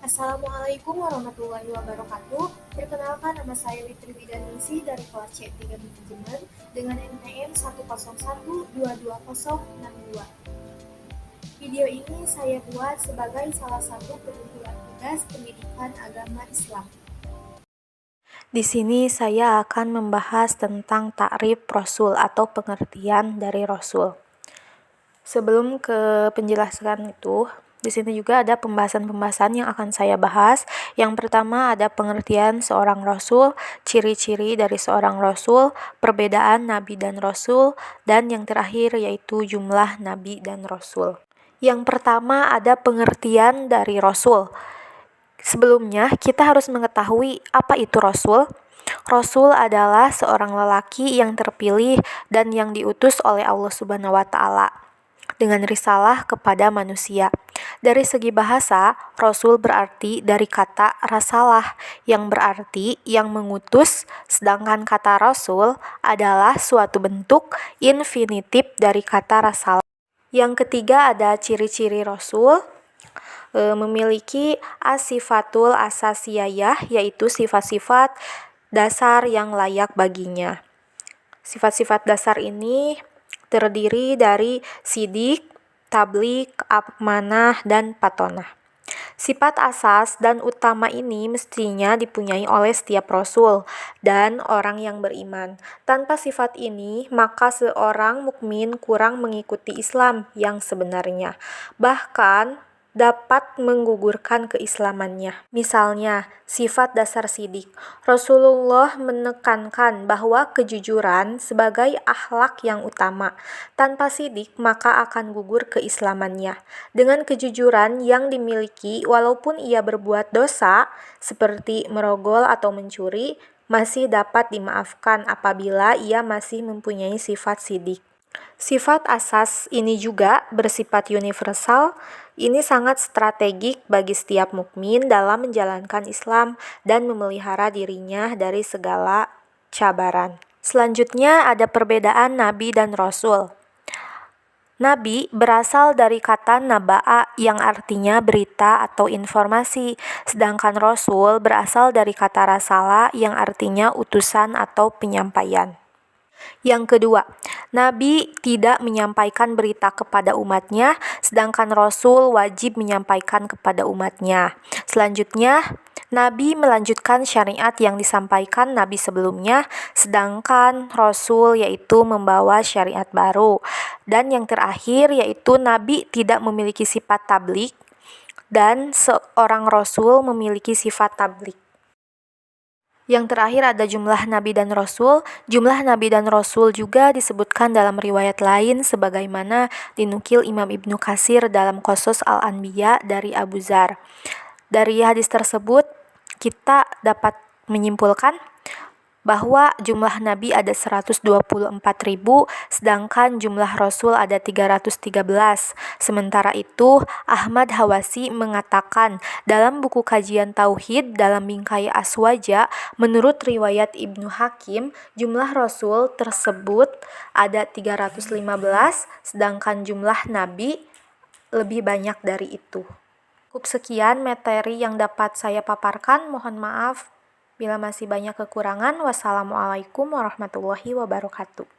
Assalamualaikum warahmatullahi wabarakatuh. Perkenalkan, nama saya Litri Widaningsih dari kelas C3 Manajemen dengan NPM 101220062. Video ini saya buat sebagai salah satu pengumpulan tugas pendidikan agama Islam. Di sini saya akan membahas tentang takrif Rasul atau pengertian dari Rasul. Sebelum ke penjelasan itu, di sini juga ada pembahasan-pembahasan yang akan saya bahas. Yang pertama ada pengertian seorang Rasul, ciri-ciri dari seorang Rasul, perbedaan Nabi dan Rasul, dan yang terakhir yaitu jumlah Nabi dan Rasul. Yang pertama ada pengertian dari Rasul. Sebelumnya, kita harus mengetahui apa itu Rasul. Rasul adalah seorang lelaki yang terpilih dan yang diutus oleh Allah Subhanahu wa Ta'ala dengan risalah kepada manusia. Dari segi bahasa, Rasul berarti dari kata rasalah yang berarti yang mengutus, sedangkan kata Rasul adalah suatu bentuk infinitif dari kata rasalah. Yang ketiga ada ciri-ciri Rasul. Memiliki asifatul asasiyah, yaitu sifat-sifat dasar yang layak baginya. Sifat-sifat dasar ini terdiri dari sidik, tablik, amanah, dan patonah. Sifat asas dan utama ini mestinya dipunyai oleh setiap Rasul dan orang yang beriman. Tanpa sifat ini, maka seorang mukmin kurang mengikuti Islam yang sebenarnya. Bahkan dapat menggugurkan keislamannya. Misalnya, sifat dasar sidik. Rasulullah menekankan bahwa kejujuran sebagai akhlak yang utama. Tanpa sidik, maka akan gugur keislamannya. Dengan kejujuran yang dimiliki, walaupun ia berbuat dosa, seperti merogol atau mencuri, masih dapat dimaafkan apabila ia masih mempunyai sifat sidik. Sifat asas ini juga bersifat universal. Ini sangat strategik bagi setiap mukmin dalam menjalankan Islam dan memelihara dirinya dari segala cabaran. Selanjutnya ada perbedaan Nabi dan Rasul. Nabi berasal dari kata naba'a yang artinya berita atau informasi, sedangkan Rasul berasal dari kata rasalah yang artinya utusan atau penyampaian. Yang kedua, Nabi tidak menyampaikan berita kepada umatnya, sedangkan Rasul wajib menyampaikan kepada umatnya. Selanjutnya, Nabi melanjutkan syariat yang disampaikan Nabi sebelumnya, sedangkan Rasul yaitu membawa syariat baru. Dan yang terakhir yaitu Nabi tidak memiliki sifat tablik, dan seorang Rasul memiliki sifat tablik. Yang terakhir ada jumlah Nabi dan Rasul. Jumlah Nabi dan Rasul juga disebutkan dalam riwayat lain sebagaimana dinukil Imam Ibnu Katsir dalam Qasas Al-Anbiya dari Abu Dzar. Dari hadis tersebut kita dapat menyimpulkan bahwa jumlah Nabi ada 124.000, sedangkan jumlah Rasul ada 313. Sementara itu, Ahmad Hawasi mengatakan dalam buku kajian Tauhid dalam bingkai Aswaja, menurut riwayat Ibnu Hakim, jumlah Rasul tersebut ada 315, sedangkan jumlah Nabi lebih banyak dari itu. Cukup sekian materi yang dapat saya paparkan, mohon maaf bila masih banyak kekurangan. Wassalamualaikum warahmatullahi wabarakatuh.